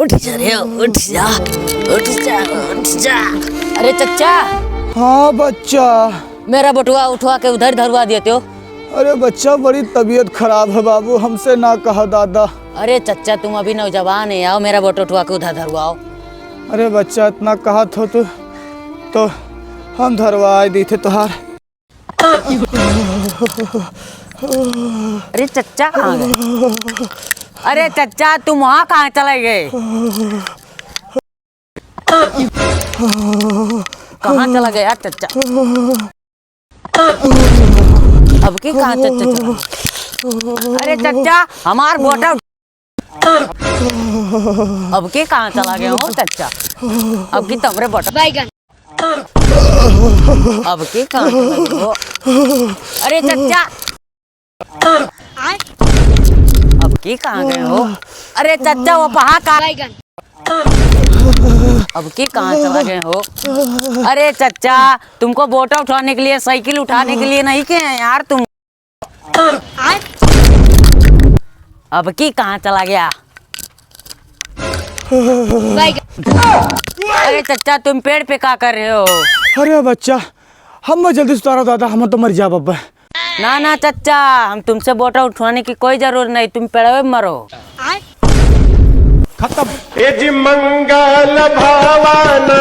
उठ जा रे, उठ जा, उठ जा, उठ जा। अरे चच्चा। हाँ बच्चा। मेरा बटुआ उठवा के उधर धरवा देते हो। अरे बच्चा बड़ी तबीयत खराब है बाबू, हमसे ना कहा दादा। अरे चच्चा तुम अभी नौजवान है, आओ मेरा बटुआ उठवा के उधर धरवाओ। अरे बच्चा इतना कहा था तो हम धरवा दी थे तुहार। अरे चच्चा कहाँ गए? अरे चच्चा तुम वहाँ कहाँ चले गए? कहाँ चला गया चच्चा? अब की कहाँ चच्चा चला? अरे चच्चा हमार बोटा अब के कहाँ चला गया हो चच्चा? अब की तमरे बोटा बैगन अब के कहाँ चला गया हो? अरे चच्चा अब की कहाँ गए हो? अरे चच्चा वो पहा का बैगन अब की कहाँ चला गए हो? अरे चच्चा तुमको बोटा उठाने के लिए, साइकिल उठाने के लिए नहीं कहे यार तुम। अब की कहाँ चला गया? अरे चच्चा तुम पेड़ पे क्या कर रहे हो? अरे बच्चा हम जल्दी से उतारो दादा, हम तो मर जा बब्बा। ना ना चच्चा हम तुमसे बोटा उठवाने की कोई जरूरत नहीं, तुम पेड़ पे मरो। खत्म। मंगल भावन।